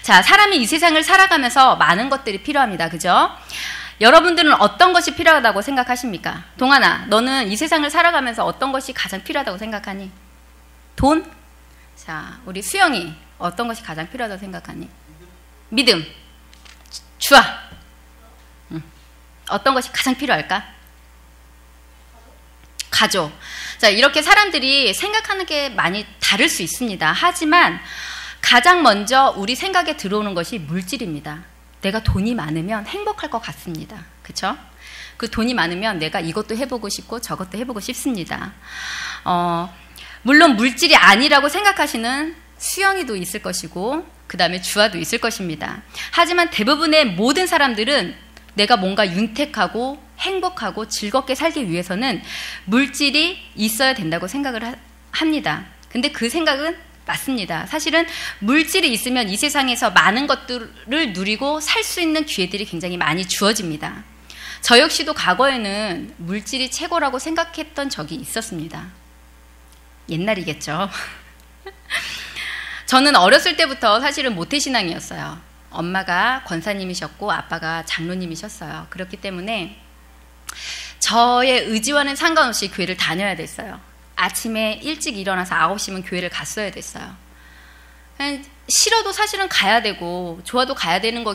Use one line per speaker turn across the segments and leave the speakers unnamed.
자, 사람이 이 세상을 살아가면서 많은 것들이 필요합니다. 그죠? 여러분들은 어떤 것이 필요하다고 생각하십니까? 동아나, 너는 이 세상을 살아가면서 어떤 것이 가장 필요하다고 생각하니? 돈? 자, 우리 수영이 어떤 것이 가장 필요하다고 생각하니? 믿음. 주아. 어떤 것이 가장 필요할까? 가족. 자, 이렇게 사람들이 생각하는 게 많이 다를 수 있습니다. 하지만 가장 먼저 우리 생각에 들어오는 것이 물질입니다. 내가 돈이 많으면 행복할 것 같습니다. 그쵸? 그 돈이 많으면 내가 이것도 해보고 싶고 저것도 해보고 싶습니다. 물론 물질이 아니라고 생각하시는 수영이도 있을 것이고 그 다음에 주아도 있을 것입니다. 하지만 대부분의 모든 사람들은 내가 뭔가 윤택하고 행복하고 즐겁게 살기 위해서는 물질이 있어야 된다고 생각을 합니다. 근데 그 생각은 맞습니다. 사실은 물질이 있으면 이 세상에서 많은 것들을 누리고 살 수 있는 기회들이 굉장히 많이 주어집니다. 저 역시도 과거에는 물질이 최고라고 생각했던 적이 있었습니다. 옛날이겠죠. 저는 어렸을 때부터 사실은 모태신앙이었어요. 엄마가 권사님이셨고 아빠가 장로님이셨어요. 그렇기 때문에 저의 의지와는 상관없이 교회를 다녀야 됐어요. 아침에 일찍 일어나서 9시면 교회를 갔어야 됐어요. 싫어도 사실은 가야 되고 좋아도 가야 되는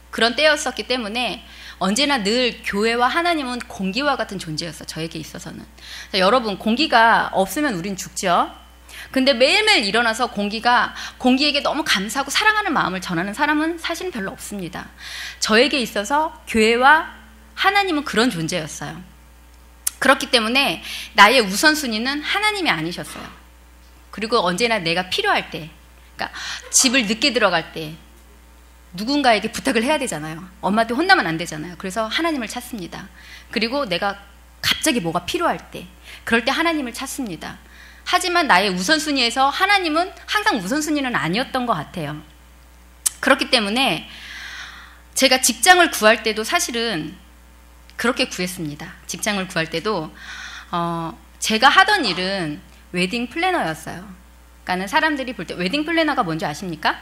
그런 때였었기 때문에 언제나 늘 교회와 하나님은 공기와 같은 존재였어요. 저에게 있어서는. 자, 여러분, 공기가 없으면 우린 죽죠. 근데 매일매일 일어나서 공기에게 너무 감사하고 사랑하는 마음을 전하는 사람은 사실은 별로 없습니다. 저에게 있어서 교회와 하나님은 그런 존재였어요. 그렇기 때문에 나의 우선순위는 하나님이 아니셨어요. 그리고 언제나 내가 필요할 때, 그러니까 집을 늦게 들어갈 때 누군가에게 부탁을 해야 되잖아요. 엄마한테 혼나면 안 되잖아요. 그래서 하나님을 찾습니다. 그리고 내가 갑자기 뭐가 필요할 때, 그럴 때 하나님을 찾습니다. 하지만 나의 우선순위에서 하나님은 항상 우선순위는 아니었던 것 같아요. 그렇기 때문에 제가 직장을 구할 때도 사실은 그렇게 구했습니다. 직장을 구할 때도 제가 하던 일은 웨딩 플래너였어요. 그러니까 사람들이 볼 때 웨딩 플래너가 뭔지 아십니까?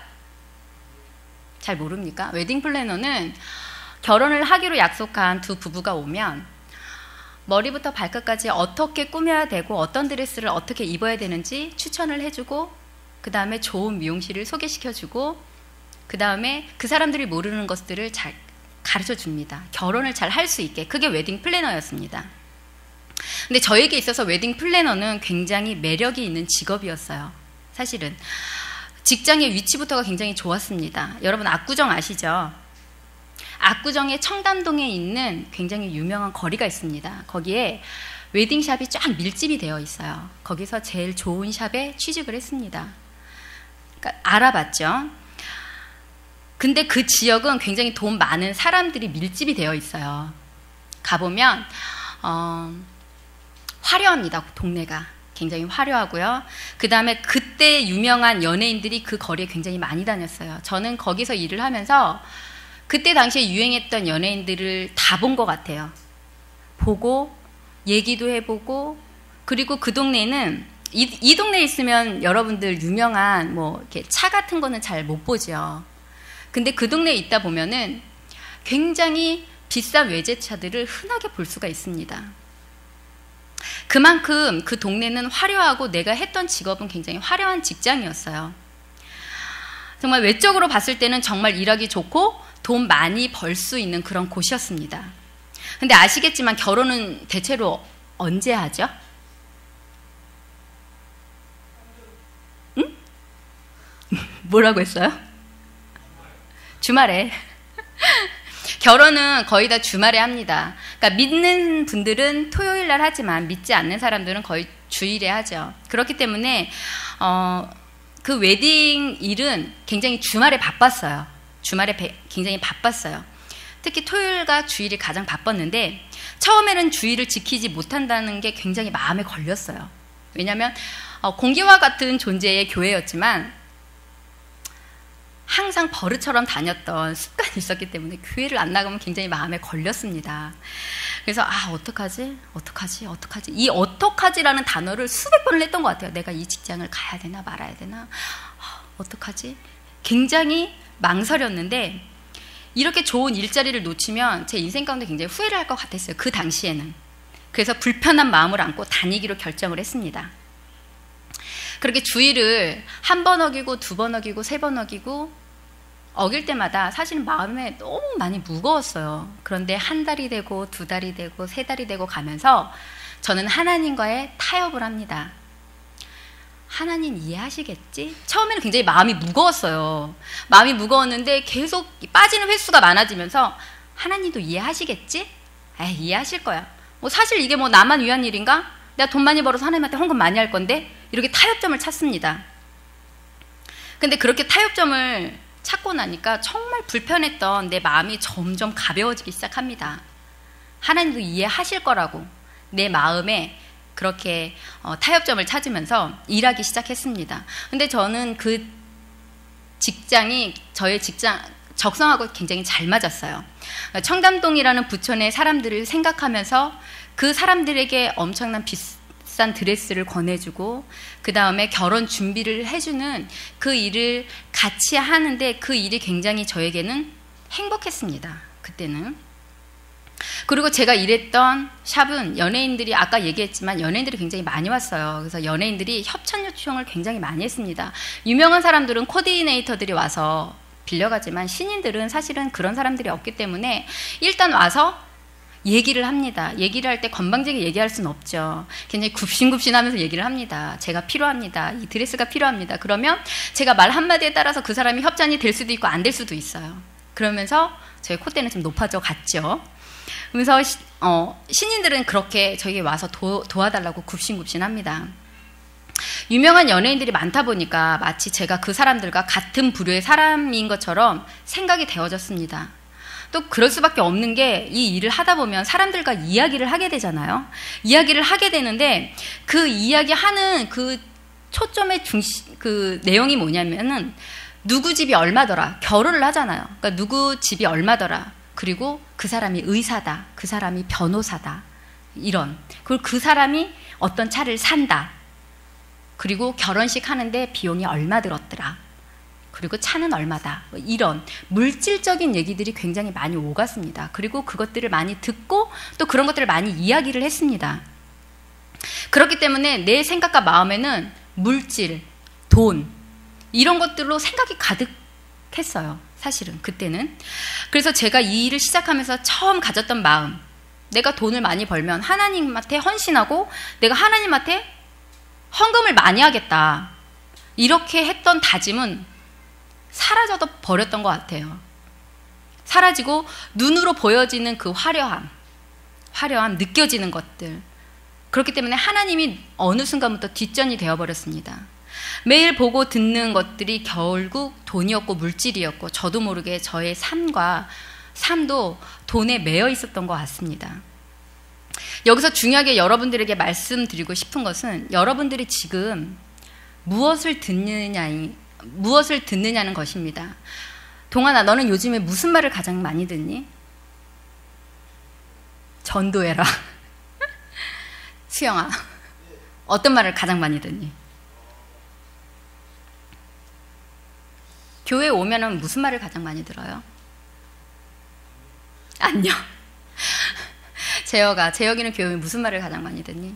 잘 모릅니까? 웨딩 플래너는 결혼을 하기로 약속한 두 부부가 오면 머리부터 발끝까지 어떻게 꾸며야 되고 어떤 드레스를 어떻게 입어야 되는지 추천을 해주고 그 다음에 좋은 미용실을 소개시켜주고 그 다음에 그 사람들이 모르는 것들을 잘 가르쳐줍니다. 결혼을 잘 할 수 있게. 그게 웨딩 플래너였습니다. 근데 저에게 있어서 웨딩 플래너는 굉장히 매력이 있는 직업이었어요. 사실은 직장의 위치부터가 굉장히 좋았습니다. 여러분 압구정 아시죠? 압구정의 청담동에 있는 굉장히 유명한 거리가 있습니다. 거기에 웨딩샵이 쫙 밀집이 되어 있어요. 거기서 제일 좋은 샵에 취직을 했습니다. 그러니까 알아봤죠. 근데 그 지역은 굉장히 돈 많은 사람들이 밀집이 되어 있어요. 가보면 화려합니다. 동네가 굉장히 화려하고요. 그 다음에 그때 유명한 연예인들이 그 거리에 굉장히 많이 다녔어요. 저는 거기서 일을 하면서 그때 당시에 유행했던 연예인들을 다 본 것 같아요. 보고 얘기도 해보고 그리고 그 동네는 이 동네에 있으면 여러분들 유명한 뭐 이렇게 차 같은 거는 잘 못 보죠. 근데 그 동네에 있다 보면은 굉장히 비싼 외제차들을 흔하게 볼 수가 있습니다. 그만큼 그 동네는 화려하고 내가 했던 직업은 굉장히 화려한 직장이었어요. 정말 외적으로 봤을 때는 정말 일하기 좋고 돈 많이 벌 수 있는 그런 곳이었습니다. 근데 아시겠지만 결혼은 대체로 언제 하죠? 응? 뭐라고 했어요? 주말에. 결혼은 거의 다 주말에 합니다. 그러니까 믿는 분들은 토요일 날 하지만 믿지 않는 사람들은 거의 주일에 하죠. 그렇기 때문에 그 웨딩 일은 굉장히 주말에 바빴어요. 주말에 굉장히 바빴어요. 특히 토요일과 주일이 가장 바빴는데 처음에는 주일을 지키지 못한다는 게 굉장히 마음에 걸렸어요. 왜냐하면 공기와 같은 존재의 교회였지만 항상 버릇처럼 다녔던 습관이 있었기 때문에 교회를 안 나가면 굉장히 마음에 걸렸습니다. 그래서 어떡하지? 이 어떡하지라는 단어를 수백 번을 했던 것 같아요. 내가 이 직장을 가야 되나 말아야 되나? 어떡하지? 굉장히 망설였는데 이렇게 좋은 일자리를 놓치면 제 인생 가운데 굉장히 후회를 할 것 같았어요. 그 당시에는. 그래서 불편한 마음을 안고 다니기로 결정을 했습니다. 그렇게 주의를 한 번 어기고 두 번 어기고 세 번 어기고 어길 때마다 사실 마음에 너무 많이 무거웠어요. 그런데 한 달이 되고 두 달이 되고 세 달이 되고 가면서 저는 하나님과의 타협을 합니다. 하나님 이해하시겠지? 처음에는 굉장히 마음이 무거웠어요. 마음이 무거웠는데 계속 빠지는 횟수가 많아지면서 하나님도 이해하시겠지? 에이, 이해하실 거야. 뭐 사실 이게 뭐 나만 위한 일인가? 내가 돈 많이 벌어서 하나님한테 헌금 많이 할 건데 이렇게 타협점을 찾습니다. 근데 그렇게 타협점을 찾고 나니까 정말 불편했던 내 마음이 점점 가벼워지기 시작합니다. 하나님도 이해하실 거라고 내 마음에 그렇게 타협점을 찾으면서 일하기 시작했습니다. 근데 저는 그 직장이 저의 직장 적성하고 굉장히 잘 맞았어요. 청담동이라는 부촌의 사람들을 생각하면서 그 사람들에게 엄청난 비싼 드레스를 권해주고 그 다음에 결혼 준비를 해주는 그 일을 같이 하는데 그 일이 굉장히 저에게는 행복했습니다. 그때는. 그리고 제가 일했던 샵은 연예인들이 아까 얘기했지만 연예인들이 굉장히 많이 왔어요. 그래서 연예인들이 협찬 요청을 굉장히 많이 했습니다. 유명한 사람들은 코디네이터들이 와서 빌려가지만 신인들은 사실은 그런 사람들이 없기 때문에 일단 와서 얘기를 합니다. 얘기를 할 때 건방지게 얘기할 수는 없죠. 굉장히 굽신굽신하면서 얘기를 합니다. 제가 필요합니다. 이 드레스가 필요합니다. 그러면 제가 말 한마디에 따라서 그 사람이 협찬이 될 수도 있고 안 될 수도 있어요. 그러면서 저희 콧대는 좀 높아져 갔죠. 그래서 신인들은 그렇게 저에게 와서 도와달라고 굽신굽신합니다. 유명한 연예인들이 많다 보니까 마치 제가 그 사람들과 같은 부류의 사람인 것처럼 생각이 되어졌습니다. 또 그럴 수밖에 없는 게 이 일을 하다 보면 사람들과 이야기를 하게 되잖아요. 이야기를 하게 되는데 그 이야기하는 그 초점의 그 내용이 뭐냐면은 누구 집이 얼마더라. 결혼을 하잖아요. 그러니까 누구 집이 얼마더라. 그리고 그 사람이 의사다. 그 사람이 변호사다. 이런. 그리고 그 사람이 어떤 차를 산다. 그리고 결혼식 하는데 비용이 얼마 들었더라. 그리고 차는 얼마다. 이런 물질적인 얘기들이 굉장히 많이 오갔습니다. 그리고 그것들을 많이 듣고 또 그런 것들을 많이 이야기를 했습니다. 그렇기 때문에 내 생각과 마음에는 물질, 돈 이런 것들로 생각이 가득했어요. 사실은 그때는. 그래서 제가 이 일을 시작하면서 처음 가졌던 마음, 내가 돈을 많이 벌면 하나님한테 헌신하고 내가 하나님한테 헌금을 많이 하겠다. 이렇게 했던 다짐은 사라져도 버렸던 것 같아요. 사라지고 눈으로 보여지는 그 화려함, 느껴지는 것들. 그렇기 때문에 하나님이 어느 순간부터 뒷전이 되어버렸습니다. 매일 보고 듣는 것들이 결국 돈이었고 물질이었고 저도 모르게 저의 삶도 돈에 매여 있었던 것 같습니다. 여기서 중요하게 여러분들에게 말씀드리고 싶은 것은 여러분들이 지금 무엇을 듣느냐는 것입니다. 동환아, 너는 요즘에 무슨 말을 가장 많이 듣니? 전도해라. 수영아, 어떤 말을 가장 많이 듣니? 교회에 오면은 무슨 말을 가장 많이 들어요? 안녕. 재혁이는 교회에 무슨 말을 가장 많이 듣니?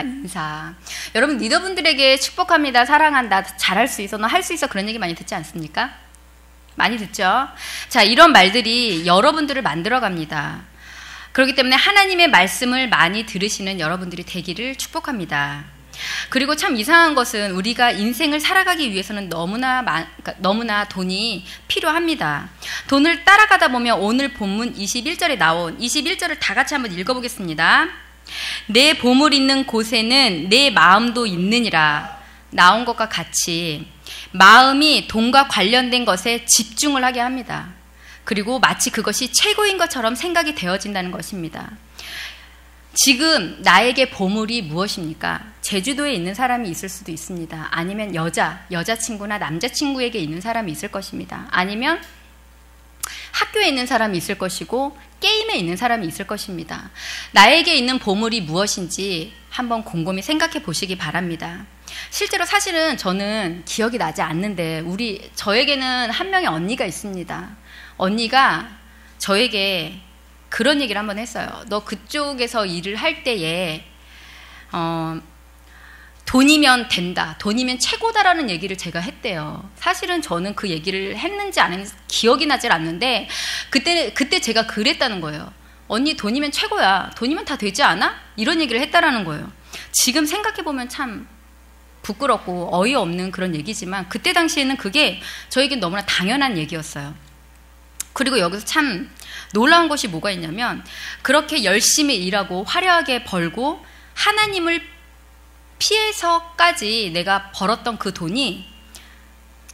인사. 여러분, 리더분들에게 축복합니다, 사랑한다, 잘할 수 있어, 너 할 수 있어, 그런 얘기 많이 듣지 않습니까? 많이 듣죠? 자, 이런 말들이 여러분들을 만들어갑니다. 그렇기 때문에 하나님의 말씀을 많이 들으시는 여러분들이 되기를 축복합니다. 그리고 참 이상한 것은 우리가 인생을 살아가기 위해서는 너무나 돈이 필요합니다. 돈을 따라가다 보면 오늘 본문 21절에 나온 21절을 다 같이 한번 읽어보겠습니다. 내 보물 있는 곳에는 내 마음도 있느니라. 나온 것과 같이 마음이 돈과 관련된 것에 집중을 하게 합니다. 그리고 마치 그것이 최고인 것처럼 생각이 되어진다는 것입니다. 지금 나에게 보물이 무엇입니까? 제주도에 있는 사람이 있을 수도 있습니다. 아니면 여자친구나 남자친구에게 있는 사람이 있을 것입니다. 아니면 학교에 있는 사람이 있을 것이고 게임에 있는 사람이 있을 것입니다. 나에게 있는 보물이 무엇인지 한번 곰곰이 생각해 보시기 바랍니다. 실제로 사실은 저는 기억이 나지 않는데 저에게는 한 명의 언니가 있습니다. 언니가 저에게 그런 얘기를 한번 했어요. 너 그쪽에서 일을 할 때에 돈이면 된다. 돈이면 최고다라는 얘기를 제가 했대요. 사실은 저는 그 얘기를 했는지 안 했는지 기억이 나질 않는데 그때 제가 그랬다는 거예요. 언니 돈이면 최고야. 돈이면 다 되지 않아? 이런 얘기를 했다라는 거예요. 지금 생각해보면 참 부끄럽고 어이없는 그런 얘기지만 그때 당시에는 그게 저에겐 너무나 당연한 얘기였어요. 그리고 여기서 참 놀라운 것이 뭐가 있냐면 그렇게 열심히 일하고 화려하게 벌고 하나님을 피해서까지 내가 벌었던 그 돈이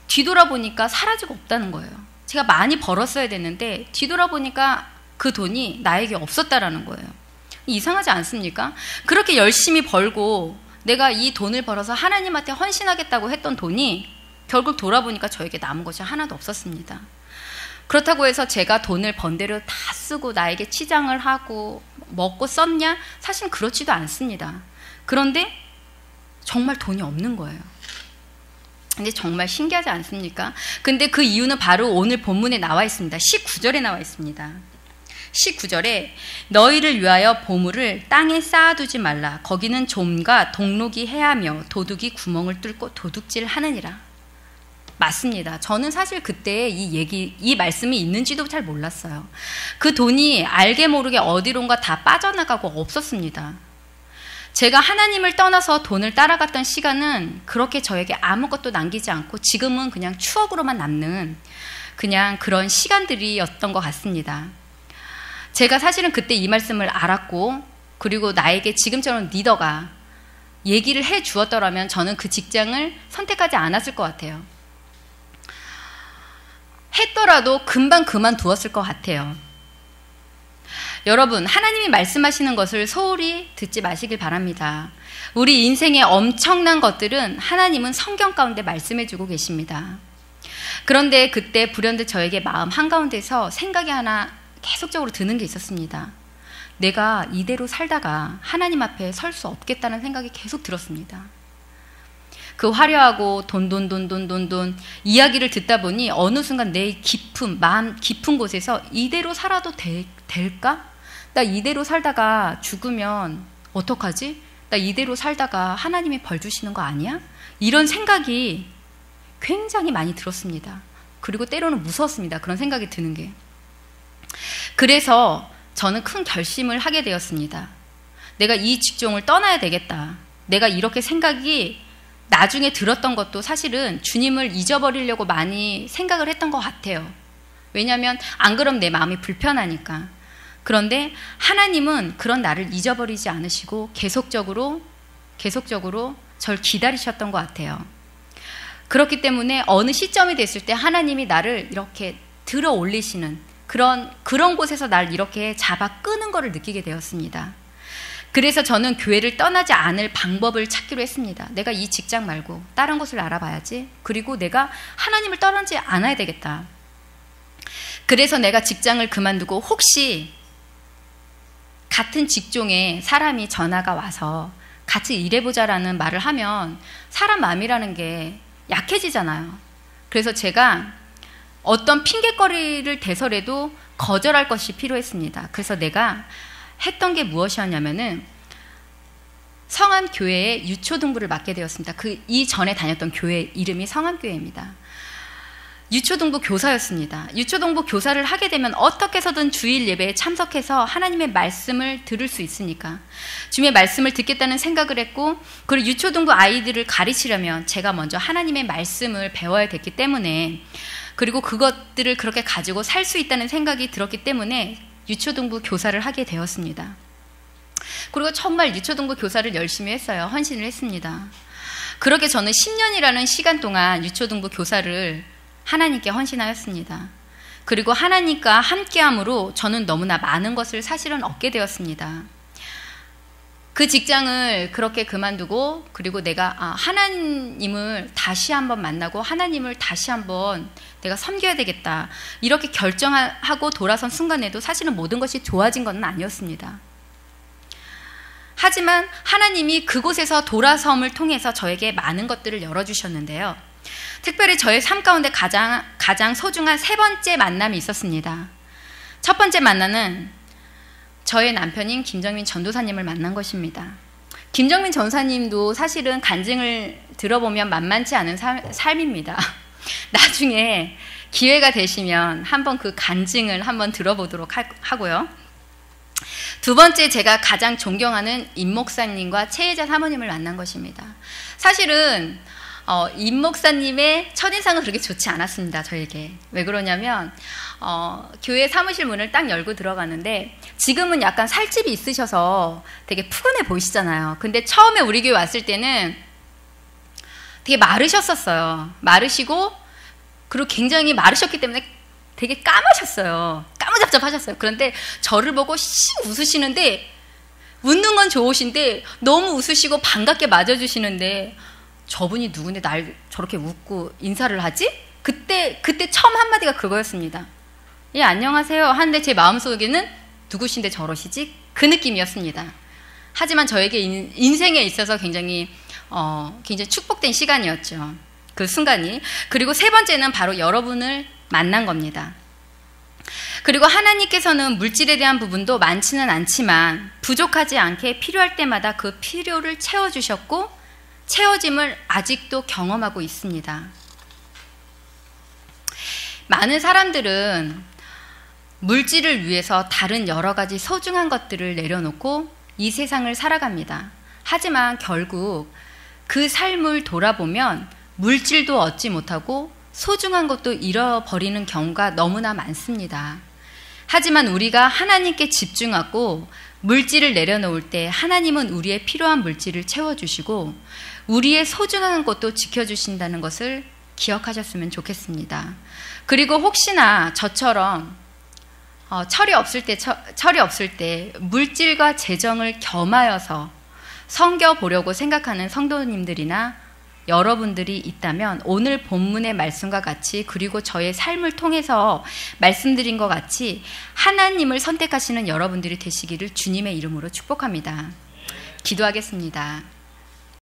뒤돌아보니까 사라지고 없다는 거예요. 제가 많이 벌었어야 됐는데 뒤돌아보니까 그 돈이 나에게 없었다라는 거예요. 이상하지 않습니까? 그렇게 열심히 벌고 내가 이 돈을 벌어서 하나님한테 헌신하겠다고 했던 돈이 결국 돌아보니까 저에게 남은 것이 하나도 없었습니다. 그렇다고 해서 제가 돈을 번 대로 다 쓰고 나에게 치장을 하고 먹고 썼냐? 사실 그렇지도 않습니다. 그런데 정말 돈이 없는 거예요. 근데 정말 신기하지 않습니까? 근데 그 이유는 바로 오늘 본문에 나와 있습니다. 19절에 나와 있습니다. 19절에 너희를 위하여 보물을 땅에 쌓아두지 말라. 거기는 좀과 동록이 해하며 도둑이 구멍을 뚫고 도둑질 하느니라. 맞습니다. 저는 사실 그때 이 말씀이 있는지도 잘 몰랐어요. 그 돈이 알게 모르게 어디론가 다 빠져나가고 없었습니다. 제가 하나님을 떠나서 돈을 따라갔던 시간은 그렇게 저에게 아무것도 남기지 않고 지금은 그냥 추억으로만 남는 그냥 그런 시간들이었던 것 같습니다. 제가 사실은 그때 이 말씀을 알았고 그리고 나에게 지금처럼 리더가 얘기를 해 주었더라면 저는 그 직장을 선택하지 않았을 것 같아요. 했더라도 금방 그만두었을 것 같아요. 여러분, 하나님이 말씀하시는 것을 소홀히 듣지 마시길 바랍니다. 우리 인생의 엄청난 것들은 하나님은 성경 가운데 말씀해주고 계십니다. 그런데 그때 불현듯 저에게 마음 한가운데서 생각이 하나 계속적으로 드는 게 있었습니다. 내가 이대로 살다가 하나님 앞에 설 수 없겠다는 생각이 계속 들었습니다. 그 화려하고 돈 이야기를 듣다 보니 어느 순간 내 마음 깊은 곳에서 이대로 살아도 될까? 나 이대로 살다가 죽으면 어떡하지? 나 이대로 살다가 하나님이 벌 주시는 거 아니야? 이런 생각이 굉장히 많이 들었습니다. 그리고 때로는 무서웠습니다. 그런 생각이 드는 게. 그래서 저는 큰 결심을 하게 되었습니다. 내가 이 직종을 떠나야 되겠다. 내가 이렇게 생각이 나중에 들었던 것도 사실은 주님을 잊어버리려고 많이 생각을 했던 것 같아요. 왜냐하면 안 그러면 내 마음이 불편하니까. 그런데 하나님은 그런 나를 잊어버리지 않으시고 계속적으로 절 기다리셨던 것 같아요. 그렇기 때문에 어느 시점이 됐을 때 하나님이 나를 이렇게 들어 올리시는 그런 곳에서 날 이렇게 잡아 끄는 것을 느끼게 되었습니다. 그래서 저는 교회를 떠나지 않을 방법을 찾기로 했습니다. 내가 이 직장 말고 다른 곳을 알아봐야지. 그리고 내가 하나님을 떠나지 않아야 되겠다. 그래서 내가 직장을 그만두고 혹시 같은 직종에 사람이 전화가 와서 같이 일해보자라는 말을 하면 사람 마음이라는 게 약해지잖아요. 그래서 제가 어떤 핑계거리를 대서라도 거절할 것이 필요했습니다. 그래서 내가 했던 게 무엇이었냐면은 성암교회의 유초등부를 맡게 되었습니다. 이전에 다녔던 교회 이름이 성암교회입니다. 유초등부 교사였습니다. 유초등부 교사를 하게 되면 어떻게 해서든 주일 예배에 참석해서 하나님의 말씀을 들을 수 있으니까 주님의 말씀을 듣겠다는 생각을 했고, 그리고 유초등부 아이들을 가르치려면 제가 먼저 하나님의 말씀을 배워야 됐기 때문에, 그리고 그것들을 그렇게 가지고 살 수 있다는 생각이 들었기 때문에 유초등부 교사를 하게 되었습니다. 그리고 정말 유초등부 교사를 열심히 했어요. 헌신을 했습니다. 그렇게 저는 10년이라는 시간 동안 유초등부 교사를 하나님께 헌신하였습니다. 그리고 하나님과 함께함으로 저는 너무나 많은 것을 사실은 얻게 되었습니다. 그 직장을 그렇게 그만두고 그리고 내가 하나님을 다시 한번 만나고 하나님을 다시 한번 내가 섬겨야 되겠다 이렇게 결정하고 돌아선 순간에도 사실은 모든 것이 좋아진 건 아니었습니다. 하지만 하나님이 그곳에서 돌아섬을 통해서 저에게 많은 것들을 열어주셨는데요. 특별히 저의 삶 가운데 가장 소중한 세 번째 만남이 있었습니다. 첫 번째 만남은 저의 남편인 김정민 전도사님을 만난 것입니다. 김정민 전도사님도 사실은 간증을 들어보면 만만치 않은 삶입니다. 나중에 기회가 되시면 한번 그 간증을 한번 들어보도록 하고요. 두 번째, 제가 가장 존경하는 임 목사님과 최혜자 사모님을 만난 것입니다. 사실은 임 목사님의 첫인상은 그렇게 좋지 않았습니다, 저에게. 왜 그러냐면 교회 사무실 문을 딱 열고 들어가는데 지금은 약간 살집이 있으셔서 되게 푸근해 보이시잖아요. 근데 처음에 우리 교회 왔을 때는 되게 마르셨었어요. 마르시고 그리고 굉장히 마르셨기 때문에 되게 까마셨어요. 까무잡잡하셨어요. 그런데 저를 보고 씩 웃으시는데, 웃는 건 좋으신데 너무 웃으시고 반갑게 맞아주시는데 저분이 누군데 날 저렇게 웃고 인사를 하지? 그때 처음 한마디가 그거였습니다. 예, 안녕하세요 하는데 제 마음속에는 누구신데 저러시지? 그 느낌이었습니다. 하지만 저에게 인생에 있어서 굉장히 축복된 시간이었죠. 그 순간이. 그리고 세 번째는 바로 여러분을 만난 겁니다. 그리고 하나님께서는 물질에 대한 부분도 많지는 않지만 부족하지 않게 필요할 때마다 그 필요를 채워주셨고 채워짐을 아직도 경험하고 있습니다. 많은 사람들은 물질을 위해서 다른 여러 가지 소중한 것들을 내려놓고 이 세상을 살아갑니다. 하지만 결국 그 삶을 돌아보면 물질도 얻지 못하고 소중한 것도 잃어버리는 경우가 너무나 많습니다. 하지만 우리가 하나님께 집중하고 물질을 내려놓을 때 하나님은 우리의 필요한 물질을 채워주시고 우리의 소중한 것도 지켜주신다는 것을 기억하셨으면 좋겠습니다. 그리고 혹시나 저처럼 철이 없을 때 물질과 재정을 겸하여서 섬겨보려고 생각하는 성도님들이나 여러분들이 있다면 오늘 본문의 말씀과 같이 그리고 저의 삶을 통해서 말씀드린 것 같이 하나님을 선택하시는 여러분들이 되시기를 주님의 이름으로 축복합니다. 기도하겠습니다.